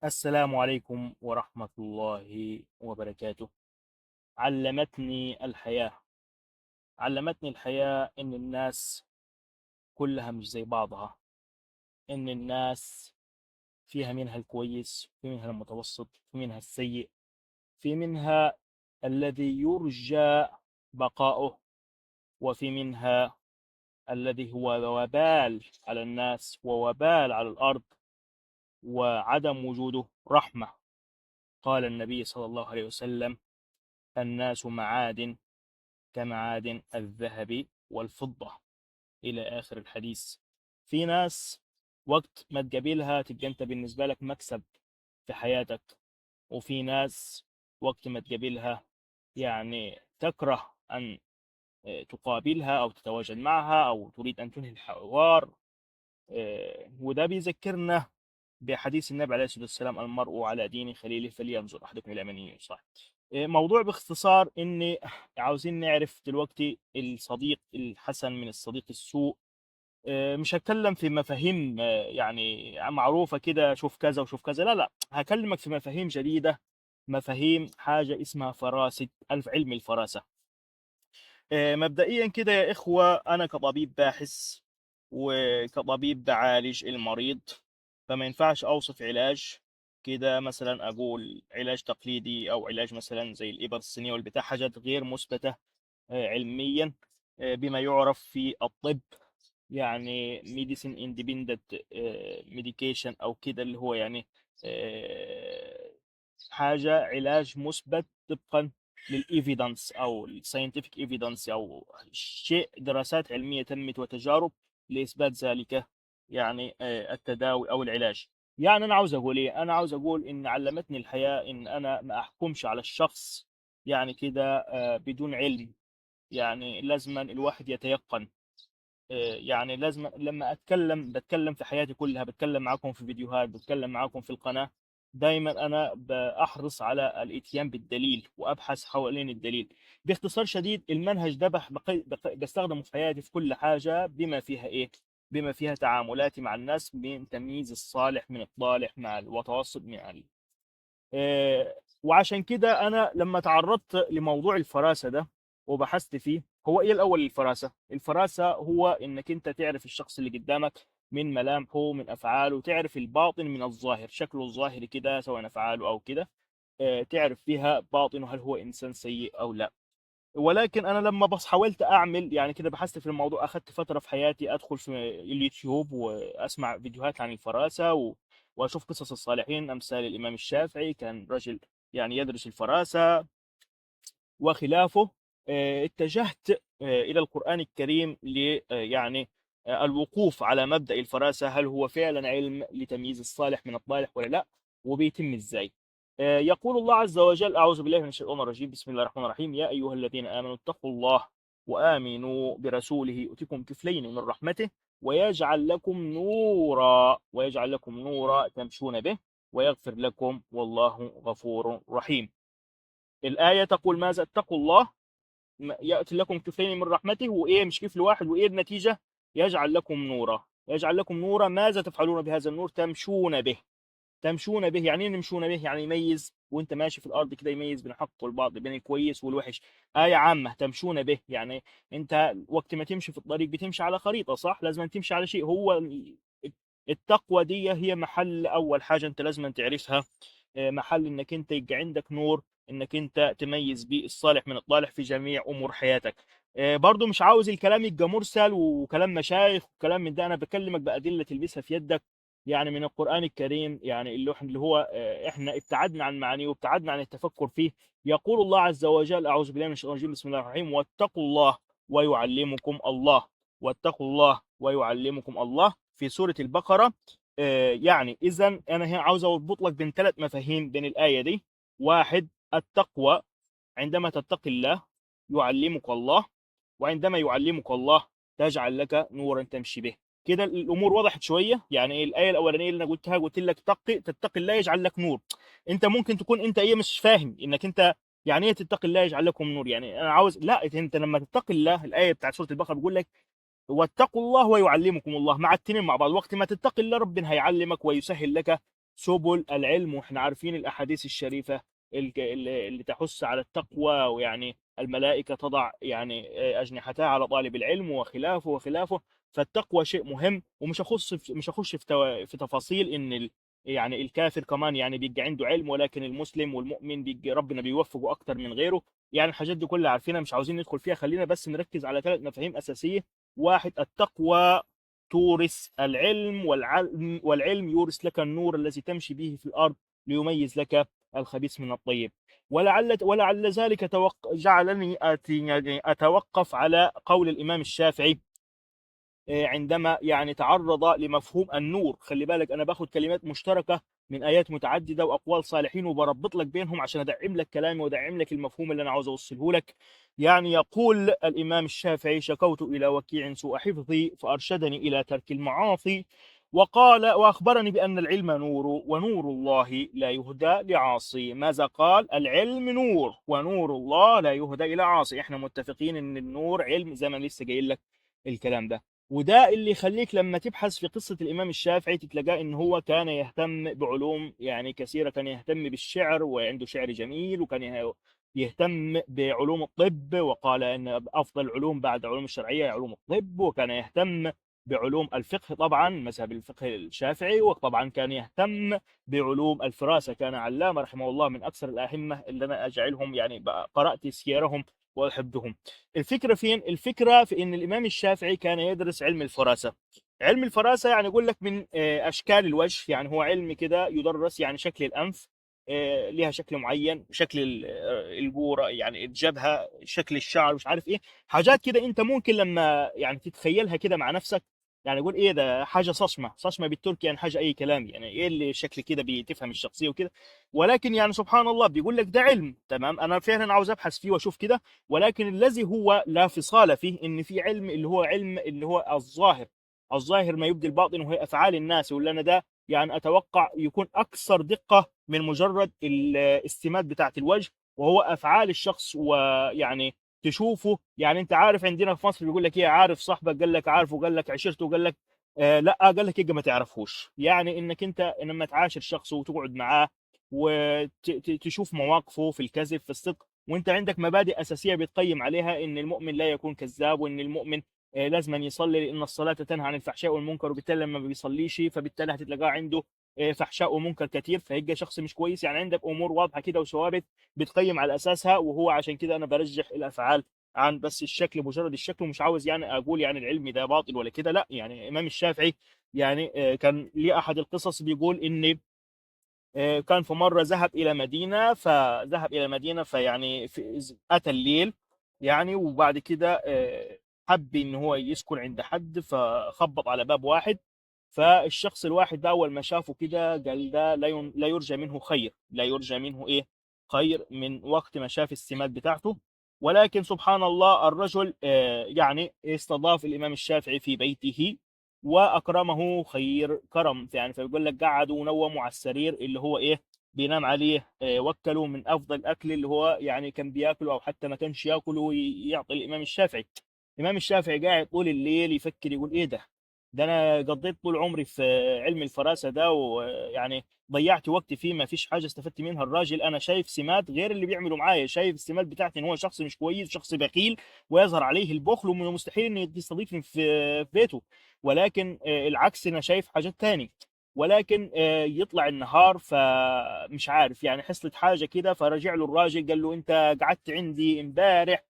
السلام عليكم ورحمة الله وبركاته. علمتني الحياة علمتني الحياة إن الناس كلها مش زي بعضها، إن الناس فيها منها الكويس، في منها المتوسط، في منها السيء، في منها الذي يرجى بقاؤه، وفي منها الذي هو وبال على الناس ووبال على الأرض، وعدم وجوده رحمة. قال النبي صلى الله عليه وسلم: الناس معادن كمعادن الذهب والفضة، إلى آخر الحديث. في ناس وقت ما تقابلها تبقى أنت بالنسبة لك مكسب في حياتك، وفي ناس وقت ما تقابلها يعني تكره أن تقابلها أو تتواجد معها أو تريد أن تنهي الحوار. وده بيذكرنا بحديث النبي عليه الصلاة والسلام: المرء على دين خليله فلينظر أحدكم إلى من ينصح. موضوع باختصار إن عاوزين نعرف دلوقتي الصديق الحسن من الصديق السوء. مش هتكلم في مفاهيم يعني معروفة كده، شوف كذا وشوف كذا، لا لا، هكلمك في مفاهيم جديدة، مفاهيم حاجة اسمها فراسة علم الفراسة. مبدئيا كده يا إخوة، أنا كطبيب باحث وكطبيب بعالج المريض، فما ينفعش أوصف علاج كده مثلا أقول علاج تقليدي أو علاج مثلا زي الإبر الصينية والبتاع، حاجات غير مثبتة علميا بما يعرف في الطب يعني ميديسين اندبندنت ميديكيشن أو كده، اللي هو يعني آه، حاجة علاج مثبت طبقا للإيفيدنس أو الساينتفك إيفيدنس، أو شيء دراسات علمية تمت وتجارب لإثبات ذلك، يعني التداوي أو العلاج. يعني أنا عاوز أقول إيه؟ أنا عاوز أقول إن علمتني الحياة إن أنا ما أحكمش على الشخص يعني كده بدون علم. يعني لازما الواحد يتيقن. يعني لازم لما بتكلم في حياتي كلها، بتكلم معاكم في فيديوهات، بتكلم معاكم في القناة، دايما أنا بأحرص على الإتيان بالدليل وأبحث حوالين الدليل. باختصار شديد، المنهج ده بستخدمه في حياتي في كل حاجة، بما فيها إيه؟ بما فيها تعاملاتي مع الناس، من تمييز الصالح من الطالح مع المتوسط من وعشان كده انا لما تعرضت لموضوع الفراسه ده وبحثت فيه، هو ايه الاول؟ الفراسه، الفراسه هو انك انت تعرف الشخص اللي قدامك من ملامحه من افعاله، تعرف الباطن من الظاهر، شكله الظاهري كده سواء افعاله او كده، تعرف فيها باطنه هل هو انسان سيء او لا. ولكن انا لما بس حاولت اعمل يعني كده بحثت في الموضوع، اخذت فتره في حياتي ادخل في اليوتيوب واسمع فيديوهات عن الفراسه واشوف قصص الصالحين، امثال الامام الشافعي كان رجل يعني يدرس الفراسه وخلافه. اتجهت الى القران الكريم ل يعني الوقوف على مبدا الفراسه، هل هو فعلا علم لتمييز الصالح من الطالح ولا لا، وبيتم ازاي. يقول الله عز وجل: أعوذ بالله من الشيطان الرجيم، بسم الله الرحمن الرحيم: يا أيها الذين آمنوا اتقوا الله وآمنوا برسوله يؤتكم كفلين من رحمته ويجعل لكم نورا تمشون به ويغفر لكم والله غفور رحيم. الآية تقول ماذا؟ اتقوا الله يأتي لكم كفلين من رحمته، وإيه مش كفل واحد، وإيه النتيجة؟ يجعل لكم نورا. يجعل لكم نورا، ماذا تفعلون بهذا النور؟ تمشون به. تمشون به يعني ايه نمشون به؟ يعني يميز وانت ماشي في الارض كده، يميز بين الحق والباطل، بين الكويس والوحش. آية عامة تمشون به، يعني انت وقت ما تمشي في الطريق بتمشي على خريطة، صح؟ لازم تمشي على شيء. هو التقوى دي هي محل اول حاجة انت لازم تعرفها، محل انك انت يبقى عندك نور، انك انت تميز بيه الصالح من الطالح في جميع امور حياتك. برضو مش عاوز الكلام يبقى مرسل وكلام مشايخ وكلام من ده، انا بكلمك بأدلة تلبسها في يدك، يعني من القرآن الكريم، يعني اللي هو احنا ابتعدنا عن معانيه وابتعدنا عن التفكر فيه. يقول الله عز وجل: اعوذ بالله من الشيطان الرجيم، بسم الله الرحمن الرحيم: واتقوا الله ويعلمكم الله. واتقوا الله ويعلمكم الله في سورة البقرة. يعني اذا انا هنا عاوز اربط لك بين ثلاث مفاهيم بين الآية دي. واحد: التقوى، عندما تتقي الله يعلمك الله، وعندما يعلمك الله تجعل لك نورا تمشي به. كده الامور وضحت شويه. يعني الآية الاولانيه اللي انا قلتها، قلت لك تتقي الله يجعل لك نور. انت ممكن تكون انت ايه مش فاهم انك انت يعني ايه تتقي الله يجعل لكم نور. يعني انا عاوز، لا، انت لما تتقي الله، الآية بتاعت سورة البقرة بيقول لك: واتقوا الله ويعلمكم الله، مع التنين مع بعض. وقت ما تتقي الله ربنا هيعلمك ويسهل لك سبل العلم، واحنا عارفين الاحاديث الشريفه اللي تحث على التقوى، ويعني الملائكه تضع يعني اجنحتها على طالب العلم وخلافه وخلافه. فالتقوى شيء مهم، ومش مش هخش في تفاصيل ان يعني الكافر كمان يعني بيبقى عنده علم، ولكن المسلم والمؤمن بيبقى ربنا بيوفقه اكتر من غيره. يعني الحاجات دي كلها عارفينها، مش عاوزين ندخل فيها. خلينا بس نركز على 3 مفاهيم اساسيه. واحد، التقوى تورث العلم، والعلم يورث لك النور الذي تمشي به في الأرض ليميز لك الخبيث من الطيب. ولعل ذلك جعلني يعني أتوقف على قول الإمام الشافعي عندما يعني تعرض لمفهوم النور. خلي بالك أنا باخد كلمات مشتركة من آيات متعددة وأقوال صالحين، وبربط لك بينهم عشان أدعم لك كلامي وأدعم لك المفهوم اللي أنا عاوز أوصله لك. يعني يقول الإمام الشافعي: شكوت إلى وكيع سوء حفظي فأرشدني إلى ترك المعاصي، وأخبرني بأن العلم نور، ونور الله لا يهدى لعاصي. ماذا قال؟ العلم نور، ونور الله لا يهدى إلى عاصي. إحنا متفقين إن النور علم، زي ما أنا لسه قايل لك الكلام ده. وده اللي يخليك لما تبحث في قصة الإمام الشافعي تتلقاه إن هو كان يهتم بعلوم يعني كثيرة. كان يهتم بالشعر، وعنده شعر جميل، وكان يهتم بعلوم الطب، وقال إن أفضل العلوم بعد علوم الشرعية علوم الطب. وكان يهتم بعلوم الفقه، طبعا مذهب الفقه الشافعي. وطبعا كان يهتم بعلوم الفراسة. كان علامة رحمه الله من أكثر الأئمة اللي أنا أجعلهم يعني قرأت سيرهم وأحبهم. الفكرة فين؟ الفكرة في إن الإمام الشافعي كان يدرس علم الفراسة. علم الفراسة يعني يقول لك من أشكال الوجه. يعني هو علم كده يدرس يعني شكل الأنف لها شكل معين، شكل الجورة يعني الجبهة، شكل الشعر، مش عارف إيه. حاجات كده أنت ممكن لما يعني تتخيلها كده مع نفسك يعني يقول إيه ده، حاجة صشمة صشمة بالتركي، يعني حاجة أي كلام، يعني إيه اللي شكل كده بتفهم الشخصية وكده. ولكن يعني سبحان الله بيقول لك ده علم تمام. أنا فعلا عاوز أبحث فيه وأشوف كده. ولكن الذي هو لا فصال فيه ان في علم اللي هو علم اللي هو الظاهر. الظاهر ما يبدي الباطن، وهي افعال الناس. واللي انا ده يعني اتوقع يكون اكثر دقه من مجرد الاستماد بتاعت الوجه، وهو افعال الشخص. ويعني تشوفه، يعني انت عارف عندنا في مصر بيقول لك ايه، عارف صاحبك قال لك عارفه، قال لك عشرته، قال لك لا، قال لك ايه ما تعرفوش. يعني انك انت لما تعاشر شخص وتقعد معاه وتشوف مواقفه في الكذب في الصدق، وانت عندك مبادئ اساسيه بتقيم عليها ان المؤمن لا يكون كذاب، وان المؤمن لازم أن يصلي لان الصلاه تنهى عن الفحشاء والمنكر. وبالتالي لما ما بيصليش فبالتالي هتتلقاه عنده فحشاء ومنكر كتير، فهيبقى شخص مش كويس. يعني عندك امور واضحه كده وثوابت بتقيم على اساسها. وهو عشان كده انا برجح الافعال عن بس الشكل، مجرد الشكل. ومش عاوز يعني اقول يعني العلم ده باطل ولا كده، لا. يعني امام الشافعي يعني كان ليه احد القصص بيقول ان كان في مرة ذهب إلى مدينة فيعني أتى الليل يعني. وبعد كده حب إن هو يسكن عند حد، فخبط على باب واحد. فالشخص الواحد ده أول ما شافه كده قال ده لا يرجى منه خير، لا يرجى منه إيه خير، من وقت ما شاف السمات بتاعته. ولكن سبحان الله الرجل يعني استضاف الإمام الشافعي في بيته واكرمه خير كرم. يعني فبيقول لك قعدوا ونوموا على السرير اللي هو ايه بينام عليه، وكلوا من افضل الاكل اللي هو يعني كان بياكله، او حتى ما كانش ياكله يعطي الامام الشافعي. الامام الشافعي قاعد طول الليل يفكر، يقول ايه ده انا قضيت طول عمري في علم الفراسه ده، ويعني ضيعت وقتي فيه ما فيش حاجه استفدت منها. الراجل انا شايف سمات غير اللي بيعملوا معايا، شايف السمات بتاعتي ان هو شخص مش كويس، شخص بخيل، ويظهر عليه البخل، ومن المستحيل انه يستضيفني في بيته. ولكن العكس انا شايف حاجات تاني. ولكن يطلع النهار فمش عارف يعني حصلت حاجه كده، فرجع له الراجل قال له انت قعدت عندي امبارح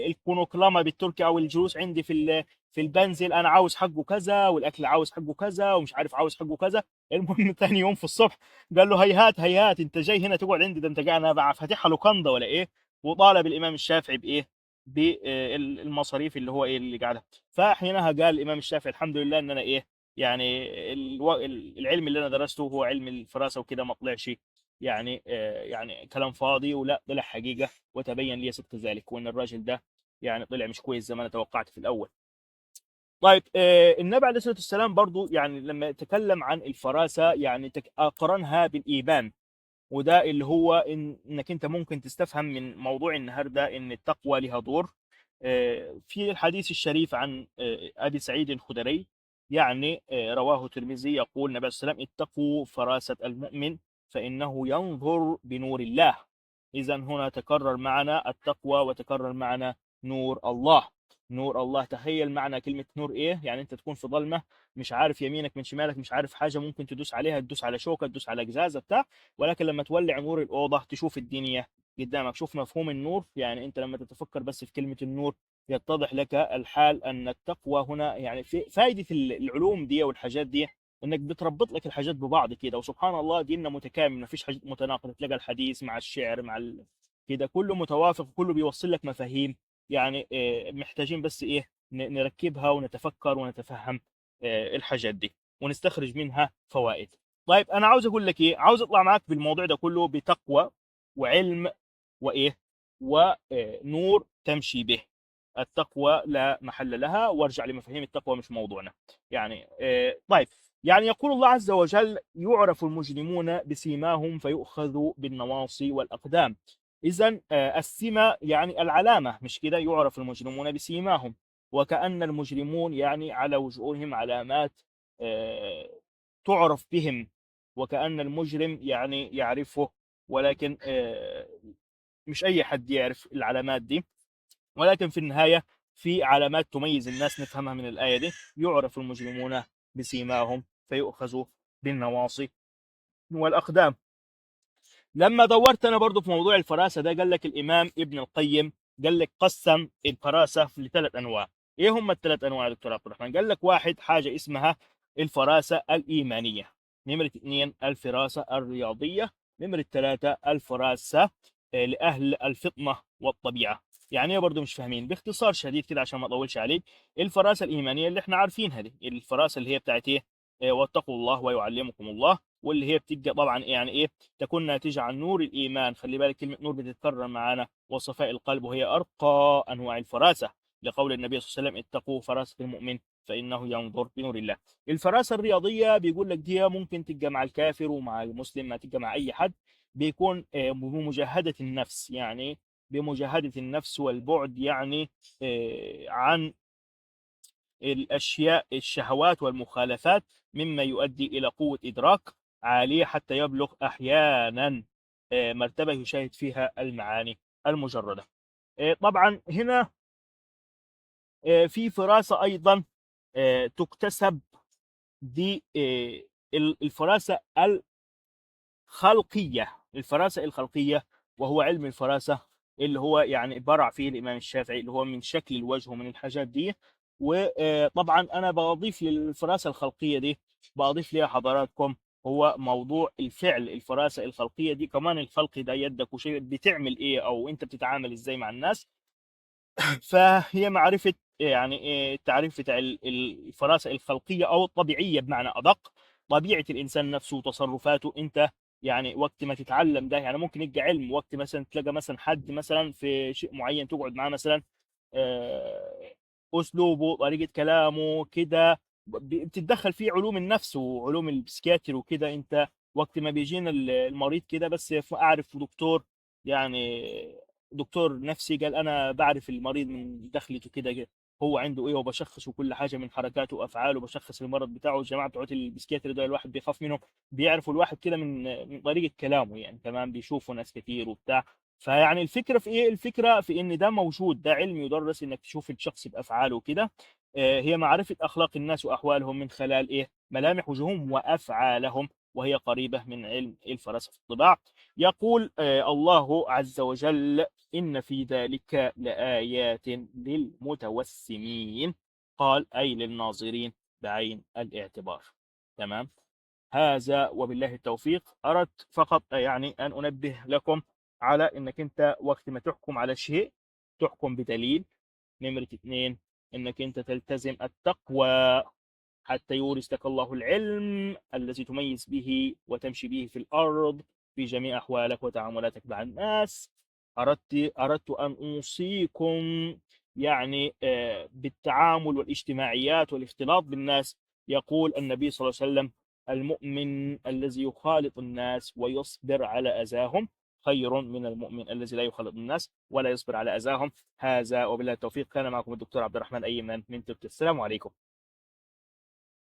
الكونوكلاما بالتركي او الجلوس عندي في البنزل انا عاوز حقه كذا، والاكل عاوز حقه كذا، ومش عارف عاوز حقه كذا. المهم ثاني يوم في الصبح قال له هيهات هيهات، انت جاي هنا تقعد عندي؟ ده انت قاعد انا بقى فاتحها لوكاندا ولا ايه؟ وطالب الامام الشافعي بايه؟ بالمصاريف اللي هو ايه اللي قاعدها. فحينها قال الامام الشافعي الحمد لله ان انا ايه يعني العلم اللي انا درسته هو علم الفراسه وكده ما طلعش يعني يعني كلام فاضي، ولا طلع حقيقه. وتبين لي صدق ذلك، وان الراجل ده يعني طلع مش كويس زي ما انا توقعت في الاول. طيب النبي عليه الصلاه والسلام برضو يعني لما تكلم عن الفراسه يعني قارنها بالايمان. وده اللي هو انك انت ممكن تستفهم من موضوع النهارده ان التقوى لها دور. في الحديث الشريف عن ابي سعيد الخدري يعني رواه الترمذي يقول النبي صلى الله عليه وسلم: اتقوا فراسة المؤمن فإنه ينظر بنور الله. إذا هنا تكرر معنا التقوى وتكرر معنا نور الله. نور الله، تخيل معنى كلمة نور إيه؟ يعني أنت تكون في ظلمة، مش عارف يمينك من شمالك، مش عارف حاجة، ممكن تدوس عليها، تدوس على شوكة، تدوس على قزازة بتاع، ولكن لما تولع نور الأوضة تشوف الدنيا قدامك. شوف مفهوم النور. يعني أنت لما تتفكر بس في كلمة النور يتضح لك الحال أن التقوى هنا، يعني في فائدة العلوم دي والحاجات دي، انك بتربط لك الحاجات ببعض كده. وسبحان الله ديننا متكامل، ما فيش حاجه متناقضه، تلاقي الحديث مع الشعر مع كده كله متوافق، كله بيوصل لك مفاهيم. يعني محتاجين بس ايه، نركبها ونتفكر ونتفهم الحاجات دي ونستخرج منها فوائد. طيب انا عاوز اقول لك ايه، عاوز اطلع معاك بالموضوع ده كله بتقوى وعلم وايه ونور تمشي به. التقوى لا محل لها، وارجع لمفاهيم التقوى مش موضوعنا. يعني طيب، يعني يقول الله عز وجل: يعرف المجرمون بسيماهم فيؤخذ بالنواصي والأقدام. إذا السمة يعني العلامة، مش كده؟ يعرف المجرمون بسيماهم، وكأن المجرمون يعني على وجوههم علامات آه، تعرف بهم، وكأن المجرم يعني يعرفه، ولكن مش أي حد يعرف العلامات دي. ولكن في النهاية في علامات تميز الناس نفهمها من الآية دي: يعرف المجرمون بسيماهم فيؤخذوا بالنواصي والأقدام. لما دورت أنا برضو في موضوع الفراسة ده، قال لك الإمام ابن القيم، قال لك قسم الفراسة لثلاث أنواع. إيه هم الثلاث أنواع يا دكتور عبد الرحمن؟ قال لك: واحد، حاجة اسمها الفراسة الإيمانية. نمرة اثنين، الفراسة الرياضية. نمرة ثلاثة، الفراسة لأهل الفطنة والطبيعة. يعني ايه برضه مش فاهمين؟ باختصار شديد كده عشان ما اطولش عليك: الفراسه الايمانيه اللي احنا عارفينها دي، الفراسه اللي هي بتاعت ايه؟ واتقوا الله ويعلمكم الله، واللي هي بتبقى طبعا يعني ايه، تكون ناتجه عن نور الايمان. خلي بالك كلمه نور بتتكرر معانا، وصفاء القلب، وهي ارقى انواع الفراسه، لقول النبي صلى الله عليه وسلم: اتقوا فراسه المؤمن فانه ينظر بنور الله. الفراسه الرياضيه بيقول لك دي ممكن تبقى مع الكافر ومع المسلم، ما تبقى مع اي حد. بيكون بمجاهده النفس، يعني بمجاهدة النفس والبعد يعني عن الأشياء، الشهوات والمخالفات، مما يؤدي إلى قوة إدراك عالية، حتى يبلغ أحيانا مرتبة يشاهد فيها المعاني المجردة. طبعا هنا في فراسة أيضا تكتسب دي، الفراسة خلقية. الفراسة الخلقية، وهو علم الفراسة اللي هو يعني برع فيه الإمام الشافعي، اللي هو من شكل الوجه ومن الحاجات دي. وطبعا أنا بضيف للفراسة الخلقية دي، بضيف ليها حضراتكم، هو موضوع الفعل. الفراسة الخلقية دي كمان، الخلق ده يدك وشيء، بتعمل إيه أو أنت بتتعامل إزاي مع الناس. فهي معرفة يعني التعريف بتاع الفراسة الخلقية أو الطبيعية بمعنى أدق، طبيعة الإنسان نفسه وتصرفاته. أنت يعني وقت ما تتعلم ده، يعني ممكن يبقى علم وقت مثلا تلاقي مثلا حد مثلا في شيء معين، تقعد معاه مثلا آه، أسلوبه، طريقة كلامه كده، بتتدخل فيه علوم النفس وعلوم البسكياتر وكده. أنت وقت ما بيجينا المريض كده، بس أعرف دكتور يعني دكتور نفسي قال انا بعرف المريض من دخلته كده، هو عنده ايه، وبشخص وكل حاجه من حركاته وافعاله، بشخص المرض بتاعه. الجماعه بتوع البسكياتري ده الواحد بيخاف منهم، بيعرفوا الواحد كده من طريقه كلامه، يعني كمان بيشوفوا ناس كتير وبتاع. فيعني الفكره في ايه؟ الفكره في ان ده موجود، ده علم يدرس انك تشوف الشخص بافعاله وكده. هي معرفه اخلاق الناس واحوالهم من خلال ايه؟ ملامح وجوههم وافعالهم، وهي قريبه من علم الفراسه في الطباع. يقول الله عز وجل: إن في ذلك لآيات للمتوسمين. قال: أي للناظرين بعين الاعتبار. تمام. هذا وبالله التوفيق. أردت فقط يعني أن أنبه لكم على أنك أنت وقت ما تحكم على شيء تحكم بدليل. نمرة اثنين، أنك أنت تلتزم التقوى حتى يورثك الله العلم الذي تميز به وتمشي به في الأرض في جميع أحوالك وتعاملاتك مع الناس. أردت أن أوصيكم يعني بالتعامل والاجتماعيات والاختلاط بالناس. يقول النبي صلى الله عليه وسلم: المؤمن الذي يخالط الناس ويصبر على أذاهم خير من المؤمن الذي لا يخالط الناس ولا يصبر على أذاهم. هذا وبالله التوفيق. كان معكم الدكتور عبد الرحمن أيمن من تركيا. السلام عليكم.